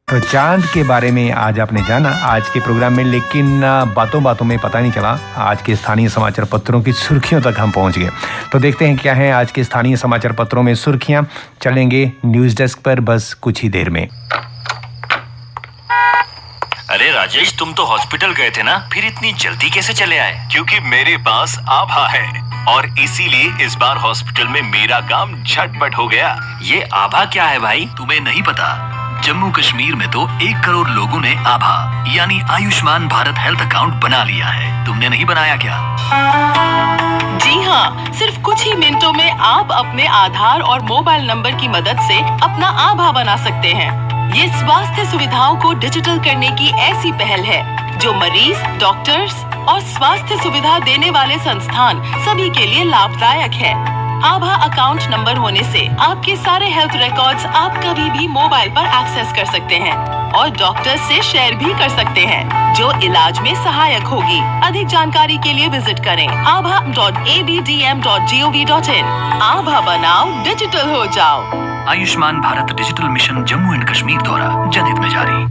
तो चांद के बारे में आज आपने जाना आज के प्रोग्राम में, लेकिन बातों बातों में पता नहीं चला आज के स्थानीय समाचार पत्रों की सुर्खियों तक हम पहुंच गए। तो देखते हैं क्या है आज के स्थानीय समाचार पत्रों में सुर्खियां। चलेंगे न्यूज डेस्क पर बस कुछ ही देर में। अरे राजेश, तुम तो हॉस्पिटल गए थे ना, फिर इतनी जल्दी कैसे चले आए? क्योंकि मेरे पास आभा है और इसीलिए इस बार हॉस्पिटल में मेरा काम झटपट हो गया। ये आभा क्या है भाई? तुम्हें नहीं पता? जम्मू कश्मीर में तो 1 करोड़ लोगों ने आभा यानी आयुष्मान भारत हेल्थ अकाउंट बना लिया है। तुमने नहीं बनाया क्या? जी हाँ, सिर्फ कुछ ही मिनटों में आप अपने आधार और मोबाइल नंबर की मदद से अपना आभा बना सकते हैं। ये स्वास्थ्य सुविधाओं को डिजिटल करने की ऐसी पहल है जो मरीज, डॉक्टर्स और स्वास्थ्य सुविधा देने वाले संस्थान सभी के लिए लाभदायक है। आभा अकाउंट नंबर होने से आपके सारे हेल्थ रिकॉर्ड्स आप कभी भी मोबाइल पर एक्सेस कर सकते हैं और डॉक्टर से शेयर भी कर सकते हैं, जो इलाज में सहायक होगी। अधिक जानकारी के लिए विजिट करें abha.abdm.gov.in। आभा बनाओ, डिजिटल हो जाओ। Ayushman Bharat digital mission Jammu and Kashmir द्वारा जनहित में जारी।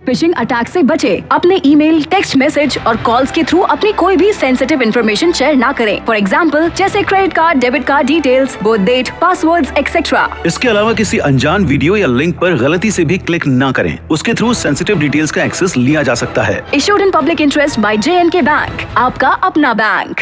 फिशिंग अटैक से बचे। अपने ईमेल, टेक्स्ट मैसेज और कॉल्स के थ्रू अपनी कोई भी सेंसिटिव इंफॉर्मेशन शेयर ना करें। फॉर एग्जांपल जैसे credit card, debit card details, birth date, passwords etcetera. इसके अलावा किसी अनजान वीडियो या लिंक पर गलती से भी क्लिक ना करें। उसके थ्रू सेंसिटिव डिटेल्स का एक्सेस लिया जा सकता है। Issued in public interest by J&K bank, आपका अपना बैंक।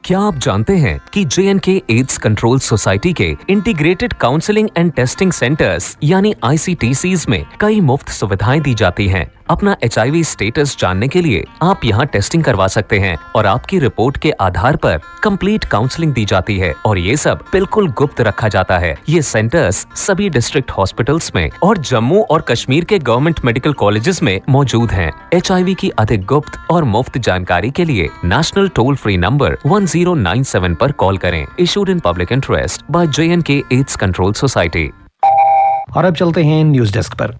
क्या आप जानते हैं कि J&K एड्स कंट्रोल सोसाइटी के integrated counselling and testing centres यानी ICTCs में कई मुफ्त सुविधाएं दी जाती हैं। अपना HIV स्टेटस जानने के लिए आप यहां टेस्टिंग करवा सकते हैं और आपकी रिपोर्ट के आधार पर कंप्लीट काउंसलिंग दी जाती है और ये सब बिल्कुल गुप्त रखा जाता है। ये सेंटर्स सभी डिस्ट्रिक्ट हॉस्पिटल्स में और जम्मू और कश्मीर के गवर्नमेंट मेडिकल कॉलेजेस में मौजूद हैं। HIV की अधिक गुप्त और मुफ्त जानकारी के लिए नेशनल टोल फ्री नंबर 1097 पर कॉल करें। Issued in public interest by J&K AIDS control society. और अब चलते हैं न्यूज डेस्क पर।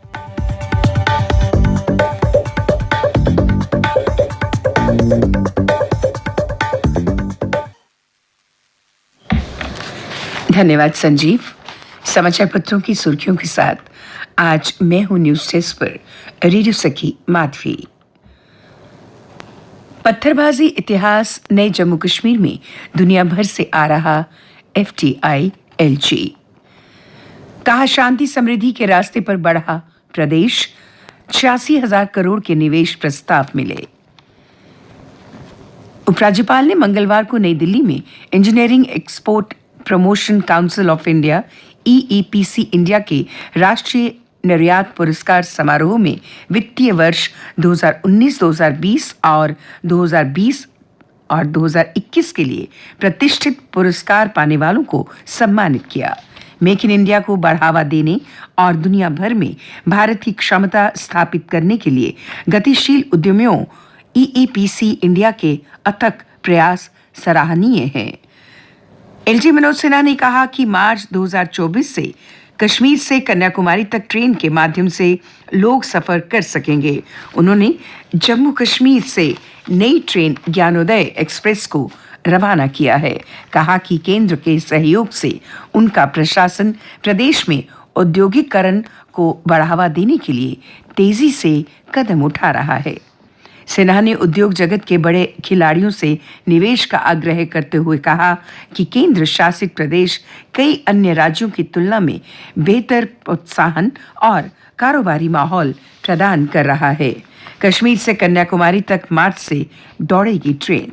धन्यवाद संजीव। समाचार पत्रों की सुर्खियों के साथ आज मैं हूं न्यूज डेस्क पर रेडियो सखी माधवी। पत्थरबाजी इतिहास नए जम्मू कश्मीर में दुनिया भर से आ रहा FTI LG। कहा शांति समृद्धि के रास्ते पर बढ़ा प्रदेश, 86,000 करोड़ के निवेश प्रस्ताव मिले। उपराज्यपाल ने मंगलवार को नई दिल्ली में engineering export promotion council of India EEPC India के राष्ट्रीय निर्यात पुरस्कार समारोह में वित्तीय वर्ष 2019-2020 और 2020 और 2021 के लिए प्रतिष्ठित पुरस्कार पाने वालों को सम्मानित किया। मेक इन इंडिया को बढ़ावा देने और दुनिया भर में भारत की क्षमता स्थापित करने के लिए गतिशील उद्यमियों EEPC इंडिया के अथक प्रयास सराहनीय हैं। LG मनोज सिन्हा ने कहा कि मार्च 2024 से कश्मीर से कन्याकुमारी तक ट्रेन के माध्यम से लोग सफर कर सकेंगे। उन्होंने जम्मू कश्मीर से नई ट्रेन ज्ञानोदय एक्सप्रेस को रवाना किया है। कहा कि केंद्र के सहयोग से उनका प्रशासन प्रदेश में औद्योगिकरण को बढ़ावा देने के लिए तेजी से कदम उठा रहा है। सिन्हा ने उद्योग जगत के बड़े खिलाड़ियों से निवेश का आग्रह करते हुए कहा कि केंद्र शासित प्रदेश कई अन्य राज्यों की तुलना में बेहतर प्रोत्साहन और कारोबारी माहौल प्रदान कर रहा है। कश्मीर से कन्याकुमारी तक मार्च से दौड़ेगी ट्रेन।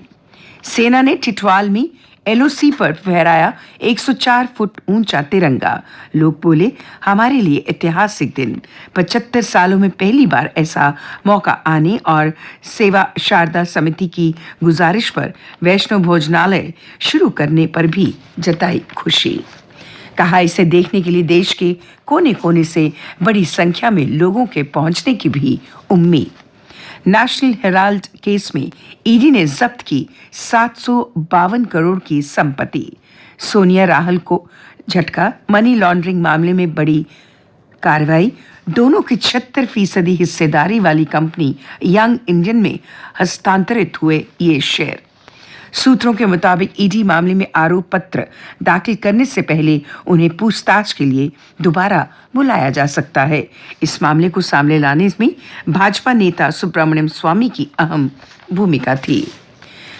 सेना ने टिटवाल में LOC पर फहराया 104 फुट ऊंचा तिरंगा। लोग बोले, हमारे लिए ऐतिहासिक दिन। 75 सालों में पहली बार ऐसा मौका आने और सेवा शारदा समिति की गुजारिश पर वैष्णव भोजनालय शुरू करने पर भी जताई खुशी। कहा, इसे देखने के लिए देश के कोने कोने से बड़ी संख्या में लोगों के पहुंचने की भी उम्मीद। नेशनल हेराल्ड केस में ईडी ने जब्त की 752 करोड़ की संपत्ति। सोनिया राहुल को झटका, मनी लॉन्ड्रिंग मामले में बड़ी कार्रवाई। दोनों की 76% हिस्सेदारी वाली कंपनी यंग इंडियन में हस्तांतरित हुए ये शेयर। सूत्रों के मुताबिक ईडी मामले में आरोप पत्र दाखिल करने से पहले उन्हें पूछताछ के लिए दोबारा बुलाया जा सकता है। इस मामले को सामने लाने में भाजपा नेता सुब्रमण्यम स्वामी की अहम भूमिका थी।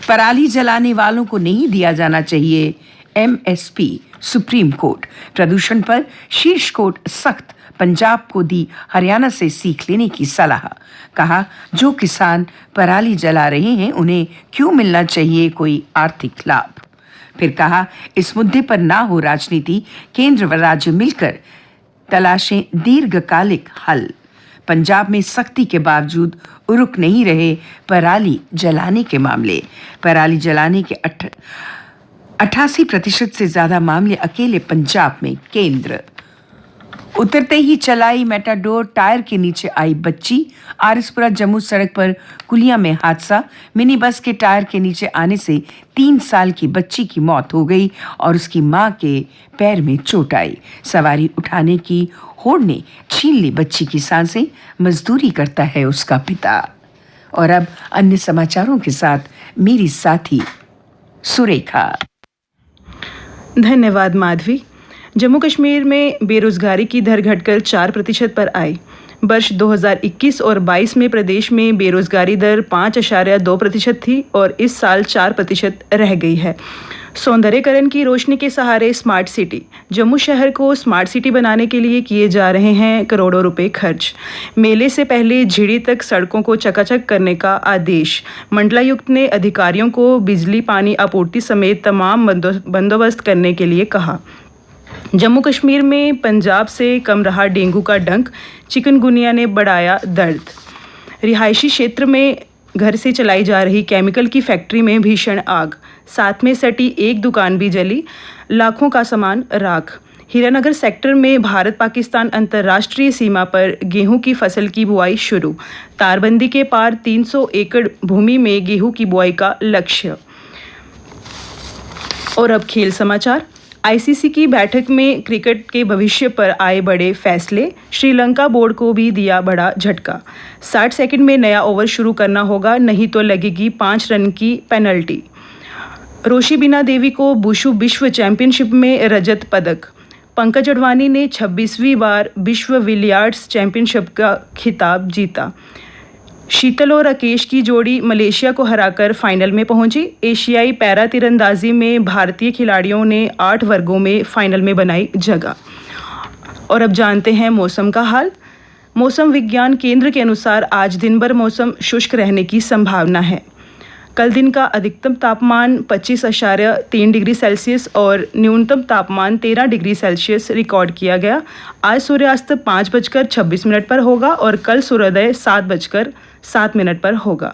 पराली जलाने वालों को नहीं दिया जाना चाहिए एमएसपी। सुप्रीम कोर्ट प्रदूषण पर शीर्ष कोर्ट सख्त, पंजाब को दी हरियाणा से सीख लेने की सलाह। कहा, जो किसान पराली जला रहे हैं उन्हें क्यों मिलना चाहिए कोई आर्थिक लाभ। फिर कहा, इस मुद्दे पर ना हो राजनीति, केंद्र व राज्य मिलकर तलाशें दीर्घकालिक हल। पंजाब में सख्ती के बावजूद रुक नहीं रहे पराली जलाने के मामले। पराली जलाने के 88% से ज्यादा मामले अकेले पंजाब में। केंद्र उतरते ही चलाई मेटाडोर, टायर के नीचे आई बच्ची। आरएसपुरा जम्मू सड़क पर कुलिया में हादसा। मिनी बस के टायर के नीचे आने से 3 साल की बच्ची की मौत हो गई और उसकी मां के पैर में चोट आई। सवारी उठाने की होड़ ने छीन ली बच्ची की सांसें। मजदूरी करता है उसका पिता। और अब अन्य समाचारों के साथ मेरी साथी सुरेखा। धन्यवाद माधवी। जम्मू कश्मीर में बेरोजगारी की दर घटकर 4% पर आई। वर्ष 2021 और 22 में प्रदेश में बेरोजगारी दर 5.2% थी और इस साल 4% रह गई है। सौंदर्यीकरण की रोशनी के सहारे स्मार्ट सिटी। जम्मू शहर को स्मार्ट सिटी बनाने के लिए किए जा रहे हैं करोड़ों रुपए खर्च। मेले से पहले झिड़ी तक सड़कों को चकाचक करने का आदेश। मंडलायुक्त ने अधिकारियों को बिजली पानी आपूर्ति समेत तमाम बंदोबस्त करने के लिए कहा। जम्मू कश्मीर में पंजाब से कम रहा डेंगू का डंक। चिकनगुनिया ने बढ़ाया दर्द। रिहायशी क्षेत्र में घर से चलाई जा रही केमिकल की फैक्ट्री में भीषण आग। साथ में सटी एक दुकान भी जली। लाखों का सामान राख। हीरानगर सेक्टर में भारत पाकिस्तान अंतर्राष्ट्रीय सीमा पर गेहूं की फसल की बुआई शुरू। तारबंदी के पार 300 एकड़ भूमि में गेहूं की बुआई का लक्ष्य। और अब खेल समाचार। आईसीसी की बैठक में क्रिकेट के भविष्य पर आए बड़े फैसले। श्रीलंका बोर्ड को भी दिया बड़ा झटका। 60 सेकंड में नया ओवर शुरू करना होगा, नहीं तो लगेगी 5 रन की पेनल्टी। रोशिबिना देवी को वुशु विश्व चैंपियनशिप में रजत पदक। पंकज अडवाणी ने 26वीं बार विश्व बिलियर्ड्स चैंपियनशिप का खिताब जीता। शीतल और राकेश की जोड़ी मलेशिया को हराकर फाइनल में पहुंची। एशियाई पैरा तीरंदाजी में भारतीय खिलाड़ियों ने 8 वर्गों में फाइनल में बनाई जगह। और अब जानते हैं मौसम का हाल। मौसम विज्ञान केंद्र के अनुसार आज दिन भर मौसम शुष्क रहने की संभावना है। कल दिन का अधिकतम तापमान 25.3 डिग्री सेल्सियस और न्यूनतम तापमान 13 डिग्री सेल्सियस रिकॉर्ड किया गया। आज सूर्यास्त 5:26 पर होगा और कल सूर्योदय 7:07 पर होगा।